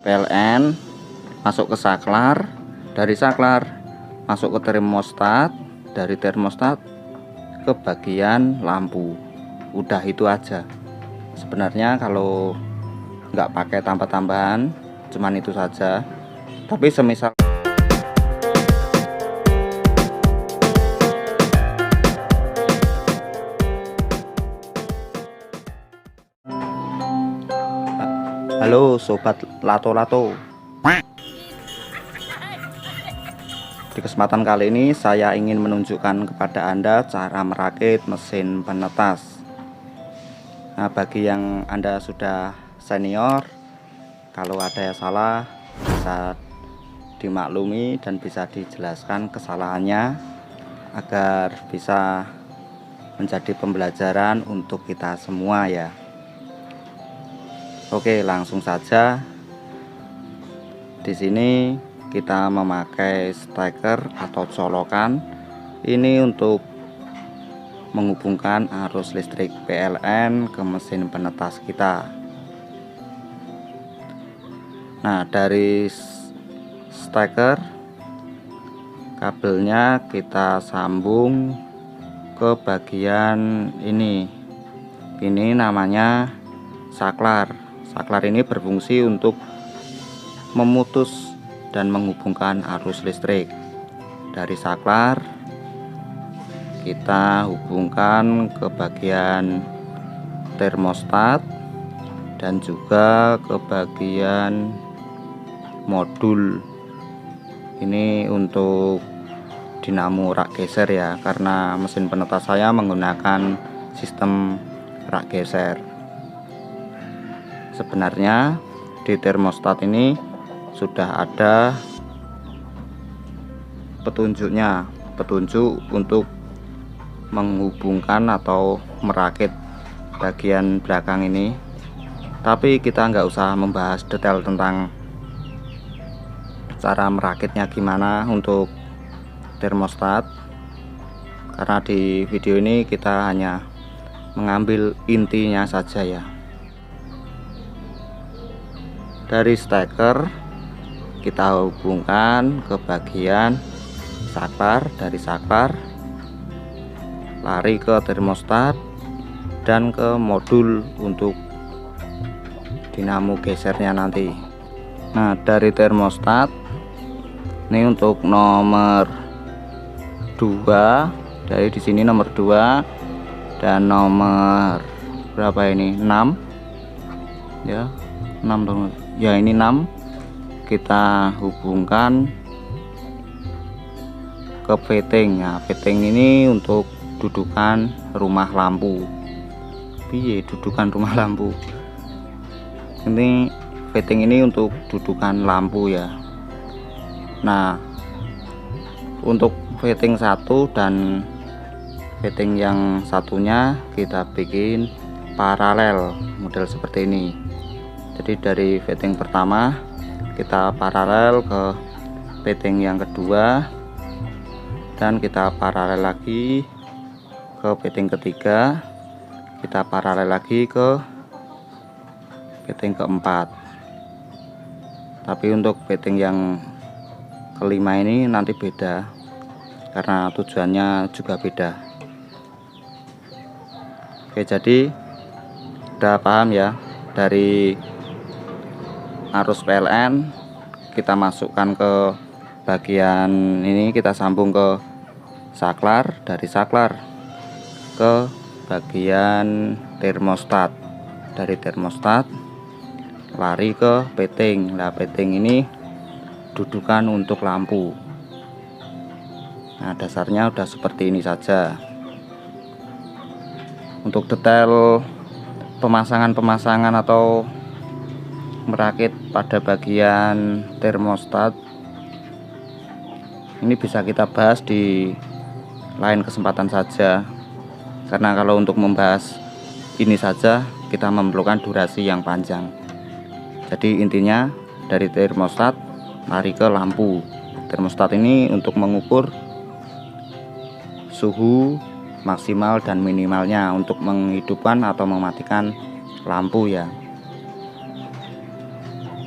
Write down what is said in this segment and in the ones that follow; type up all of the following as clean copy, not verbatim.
PLN masuk ke saklar, dari saklar masuk ke termostat, dari termostat ke bagian lampu. Udah itu aja. Sebenarnya kalau nggak pakai tambah-tambahan, cuman itu saja. Tapi semisal halo sobat lato-lato. Di kesempatan kali ini saya ingin menunjukkan kepada Anda cara merakit mesin penetas. Nah, bagi yang Anda sudah senior, kalau ada yang salah bisa dimaklumi dan bisa dijelaskan kesalahannya agar bisa menjadi pembelajaran untuk kita semua ya. Oke, langsung saja. Di sini kita memakai steker atau colokan ini untuk menghubungkan arus listrik PLN ke mesin penetas kita. Nah, dari steker kabelnya kita sambung ke bagian ini. Ini namanya saklar. Saklar ini berfungsi untuk memutus dan menghubungkan arus listrik. Dari saklar kita hubungkan ke bagian termostat dan juga ke bagian modul. Ini untuk dinamo rak geser ya, karena mesin penetas saya menggunakan sistem rak geser. Sebenarnya di termostat ini sudah ada petunjuk untuk menghubungkan atau merakit bagian belakang ini, tapi kita nggak usah membahas detail tentang cara merakitnya gimana untuk termostat, karena di video ini kita hanya mengambil intinya saja ya. Dari steker kita hubungkan ke bagian saklar, dari saklar lari ke termostat dan ke modul untuk dinamo gesernya nanti. Nah, dari termostat ini untuk nomor 2, dari di sini nomor 2 dan nomor berapa ini, 6 ya, 6 dong ya, ini 6 kita hubungkan ke fitting. Nah, fitting ini untuk dudukan rumah lampu. Piye dudukan rumah lampu? Ini fitting ini untuk dudukan lampu ya. Nah, untuk fitting satu dan fitting yang satunya kita bikin paralel, model seperti ini. Jadi dari fitting pertama kita paralel ke fitting yang kedua, dan kita paralel lagi ke fitting ketiga, kita paralel lagi ke fitting keempat. Tapi untuk fitting yang kelima ini nanti beda, karena tujuannya juga beda. Oke, jadi udah paham ya, dari arus PLN kita masukkan ke bagian ini, kita sambung ke saklar, dari saklar ke bagian termostat, dari termostat lari ke fitting. Nah, fitting ini dudukan untuk lampu. Nah, dasarnya udah seperti ini saja. Untuk detail pemasangan atau merakit pada bagian termostat ini bisa kita bahas di lain kesempatan saja, karena kalau untuk membahas ini saja kita memerlukan durasi yang panjang. Jadi intinya dari termostat lari ke lampu. Termostat ini untuk mengukur suhu maksimal dan minimalnya untuk menghidupkan atau mematikan lampu ya.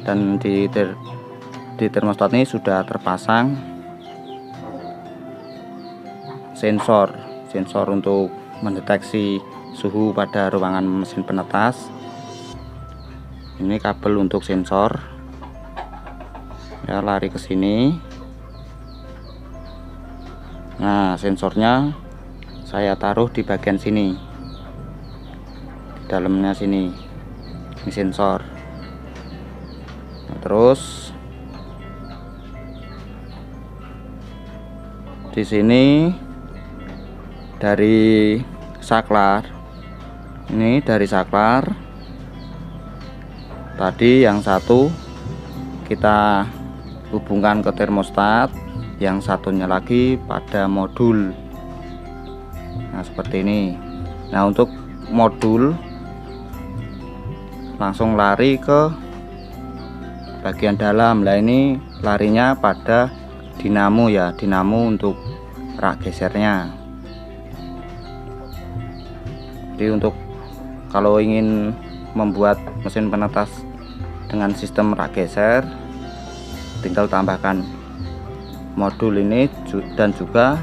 dan di termostat ini sudah terpasang sensor untuk mendeteksi suhu pada ruangan mesin penetas. Ini kabel untuk sensor ya, lari ke sini. Nah, sensornya saya taruh di bagian sini, di dalamnya sini. Ini sensor. Nah, terus di sini dari saklar, ini dari saklar tadi yang satu kita hubungkan ke termostat, yang satunya lagi pada modul. Nah, seperti ini. Nah, untuk modul langsung lari ke bagian dalam. Nah, ini larinya pada dinamo ya, dinamo untuk rak gesernya. Jadi untuk kalau ingin membuat mesin penetas dengan sistem rak geser, tinggal tambahkan modul ini dan juga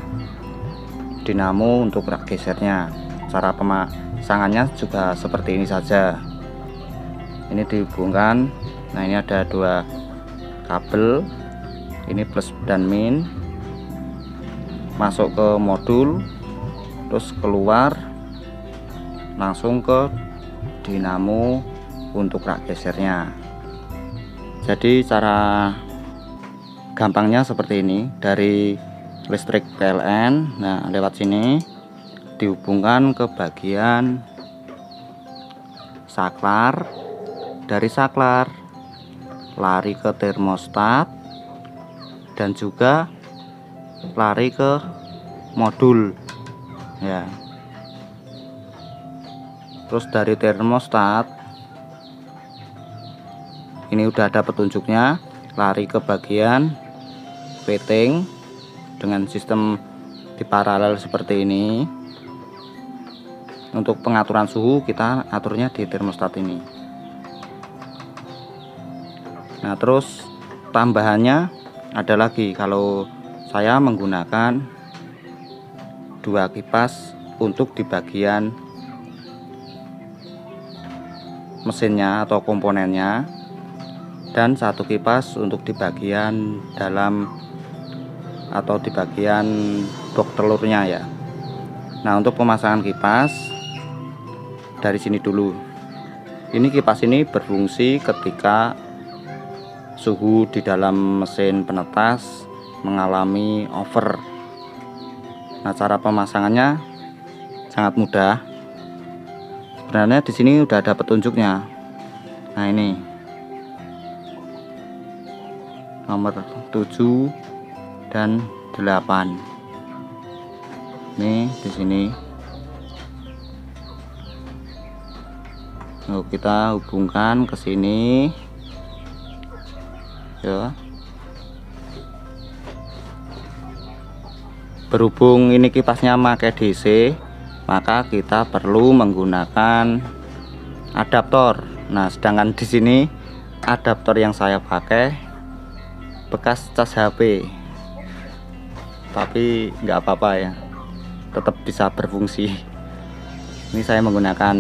dinamo untuk rak gesernya. Cara pemasangannya juga seperti ini saja. Ini dihubungkan. Nah, ini ada dua kabel, ini plus dan min, masuk ke modul, terus keluar langsung ke dinamo untuk rak gesernya. Jadi cara gampangnya seperti ini. Dari listrik PLN, nah lewat sini dihubungkan ke bagian saklar, dari saklar lari ke termostat dan juga lari ke modul ya. Terus dari termostat ini udah ada petunjuknya, lari ke bagian fitting dengan sistem di paralel seperti ini. Untuk pengaturan suhu kita aturnya di termostat ini. Nah, terus tambahannya ada lagi, kalau saya menggunakan dua kipas untuk di bagian mesinnya atau komponennya, dan satu kipas untuk di bagian dalam atau di bagian box telurnya ya. Nah, untuk pemasangan kipas dari sini dulu. Ini kipas ini berfungsi ketika suhu di dalam mesin penetas mengalami over. Nah, cara pemasangannya sangat mudah. Sebenarnya di sini udah ada petunjuknya. Nah, ini nomor 7 dan 8. Nih di sini. Nah, kita hubungkan ke sini. Ya. Berhubung ini kipasnya pakai DC, maka kita perlu menggunakan adaptor. Nah, sedangkan di sini adaptor yang saya pakai bekas cas HP, tapi nggak apa-apa ya, tetap bisa berfungsi. Ini saya menggunakan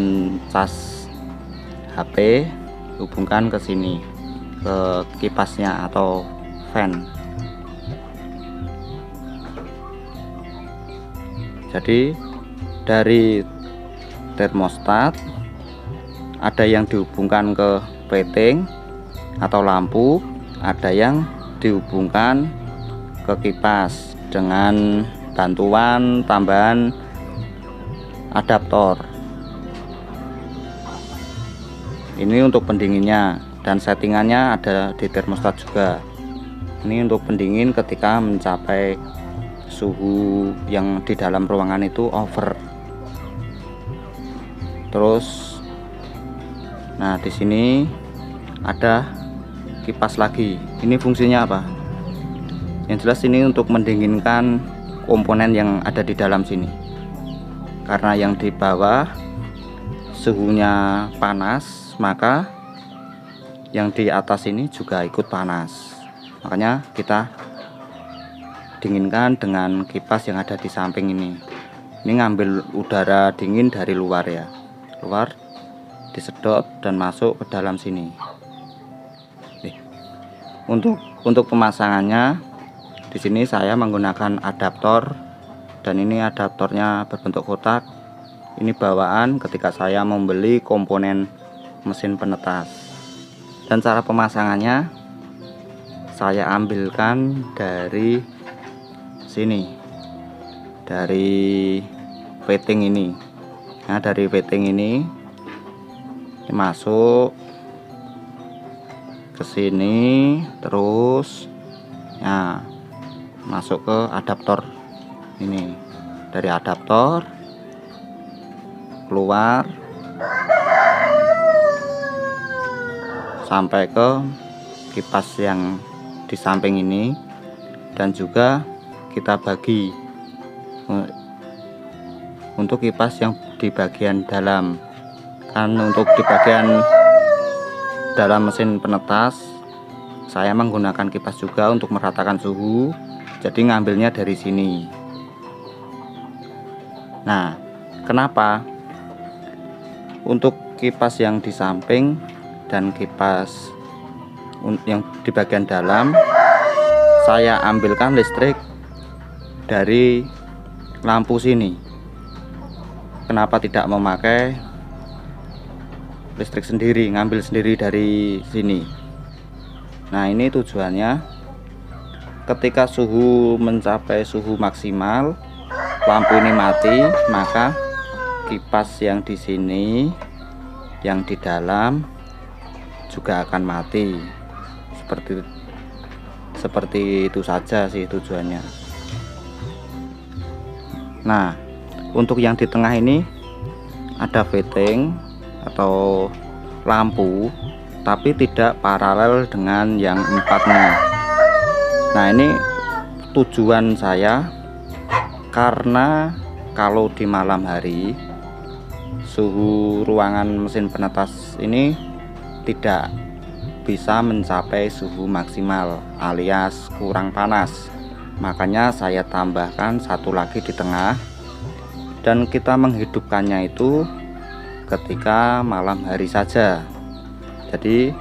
cas HP, hubungkan ke sini, ke kipasnya atau fan. Jadi dari termostat ada yang dihubungkan ke fitting atau lampu, ada yang dihubungkan ke kipas dengan bantuan tambahan adaptor. Ini untuk pendinginnya, dan settingannya ada di termostat juga. Ini untuk pendingin ketika mencapai suhu yang di dalam ruangan itu over. Terus, nah di sini ada kipas lagi. Ini fungsinya apa? Yang jelas ini untuk mendinginkan komponen yang ada di dalam sini. Karena yang di bawah suhunya panas, maka yang di atas ini juga ikut panas. Makanya kita dinginkan dengan kipas yang ada di samping ini. Ini ngambil udara dingin dari luar ya, luar disedot dan masuk ke dalam sini. Nih, untuk pemasangannya di sini saya menggunakan adaptor, dan ini adaptornya berbentuk kotak. Ini bawaan ketika saya membeli komponen mesin penetas. Dan cara pemasangannya saya ambilkan dari sini, dari fitting ini. Nah, dari fitting ini masuk ke sini, terus nah masuk ke adaptor ini. Dari adaptor keluar sampai ke kipas yang di samping ini, dan juga kita bagi untuk kipas yang di bagian dalam. Kan untuk di bagian dalam mesin penetas saya menggunakan kipas juga untuk meratakan suhu, jadi ngambilnya dari sini. Nah, kenapa untuk kipas yang di samping dan kipas yang di bagian dalam saya ambilkan listrik dari lampu sini? Kenapa tidak memakai listrik sendiri, ngambil sendiri dari sini? Nah, ini tujuannya ketika suhu mencapai suhu maksimal, lampu ini mati, maka kipas yang di sini, yang di dalam juga akan mati. Seperti itu saja sih tujuannya. Nah, untuk yang di tengah ini ada fitting atau lampu, tapi tidak paralel dengan yang empatnya. Nah, ini tujuan saya karena kalau di malam hari suhu ruangan mesin penetas ini tidak bisa mencapai suhu maksimal alias kurang panas. Makanya saya tambahkan satu lagi di tengah, dan kita menghidupkannya itu ketika malam hari saja. Jadi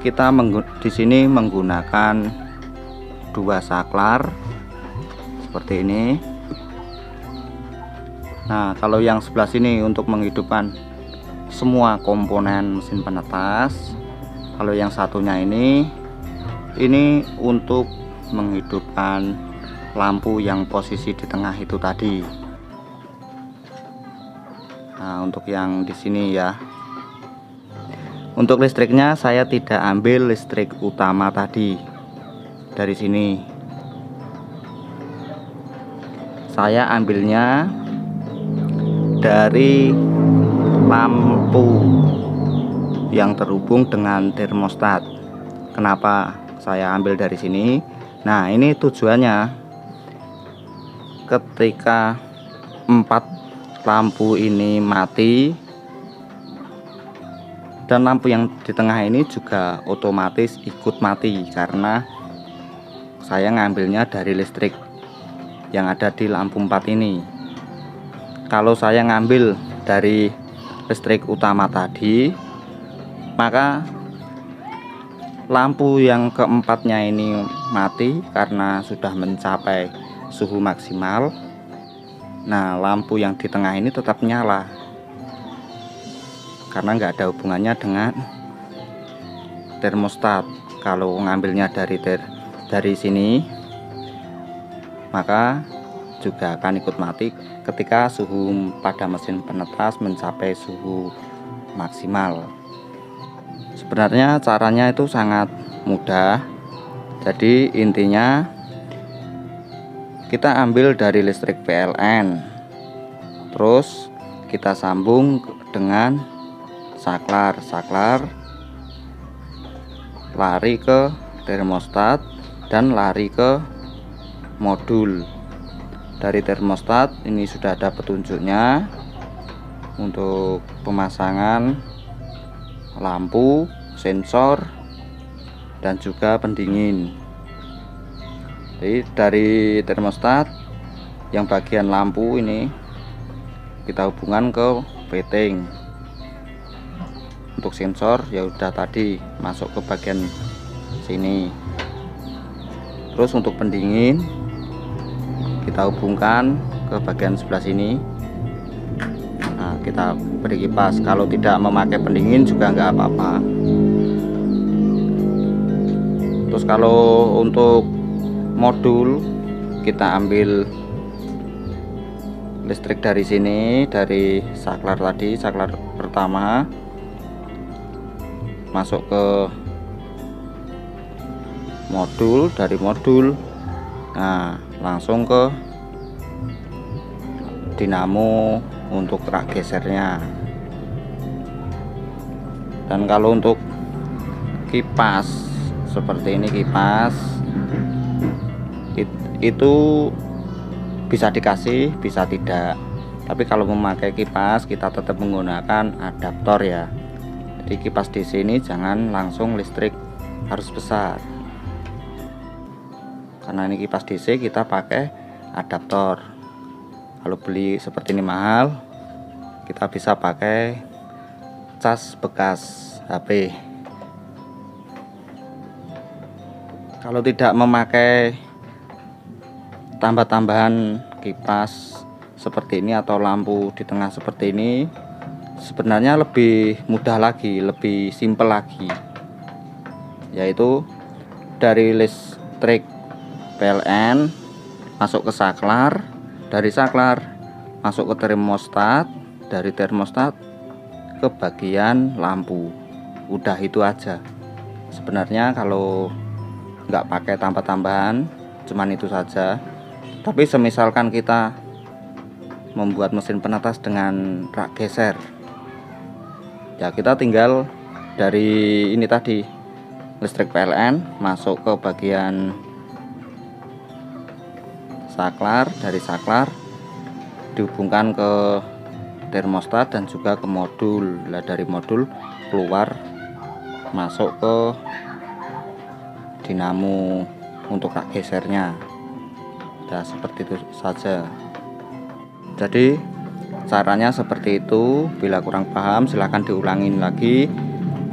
kita di sini menggunakan 2 saklar seperti ini. Nah, kalau yang sebelah sini untuk menghidupkan semua komponen mesin penetas. Kalau yang satunya ini untuk menghidupkan lampu yang posisi di tengah itu tadi. Nah, untuk yang di sini ya. Untuk listriknya saya tidak ambil listrik utama tadi dari sini. Saya ambilnya dari lampu yang terhubung dengan termostat. Kenapa saya ambil dari sini? Nah, ini tujuannya ketika 4 lampu ini mati, dan lampu yang di tengah ini juga otomatis ikut mati karena saya ngambilnya dari listrik yang ada di lampu 4 ini. Kalau saya ngambil dari listrik utama tadi, maka lampu yang keempatnya ini mati karena sudah mencapai suhu maksimal. Nah, lampu yang di tengah ini tetap nyala karena nggak ada hubungannya dengan termostat. Kalau ngambilnya dari sini, maka juga akan ikut mati ketika suhu pada mesin penetas mencapai suhu maksimal. Sebenarnya caranya itu sangat mudah. Jadi intinya kita ambil dari listrik PLN, terus kita sambung dengan saklar lari ke termostat dan lari ke modul. Dari termostat ini sudah ada petunjuknya untuk pemasangan lampu, sensor, dan juga pendingin. Jadi dari termostat yang bagian lampu ini kita hubungkan ke fitting. Untuk sensor ya udah tadi masuk ke bagian sini. Terus untuk pendingin kita hubungkan ke bagian sebelah sini. Nah, kita beri kipas. Kalau tidak memakai pendingin juga nggak apa-apa. Terus kalau untuk modul kita ambil listrik dari sini, dari saklar tadi, saklar pertama, masuk ke modul, dari modul nah langsung ke dinamo untuk rak gesernya. Dan kalau untuk kipas seperti ini, kipas itu bisa dikasih bisa tidak, tapi kalau memakai kipas kita tetap menggunakan adaptor ya. Jadi kipas DC ini jangan langsung listrik harus besar, karena ini kipas DC kita pakai adaptor. Kalau beli seperti ini mahal, kita bisa pakai cas bekas HP. Kalau tidak memakai tambah-tambahan kipas seperti ini atau lampu di tengah seperti ini, sebenarnya lebih mudah lagi, lebih simpel lagi, yaitu dari listrik PLN masuk ke saklar, dari saklar masuk ke termostat, dari termostat ke bagian lampu. Udah itu aja sebenarnya. Kalau nggak pakai tambah-tambahan, cuman itu saja. Tapi semisalkan kita membuat mesin penetas dengan rak geser, ya kita tinggal dari ini tadi, listrik PLN masuk ke bagian saklar, dari saklar dihubungkan ke termostat dan juga ke modul. Nah, dari modul keluar masuk ke dinamo untuk rak gesernya. Nah, seperti itu saja. Jadi caranya seperti itu. Bila kurang paham silahkan diulangin lagi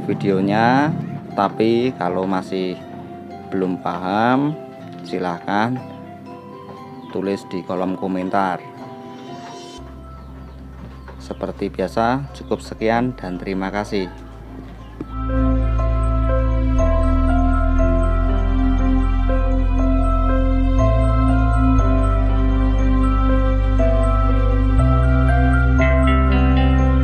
videonya, tapi kalau masih belum paham silahkan tulis di kolom komentar. Seperti biasa, cukup sekian dan terima kasih.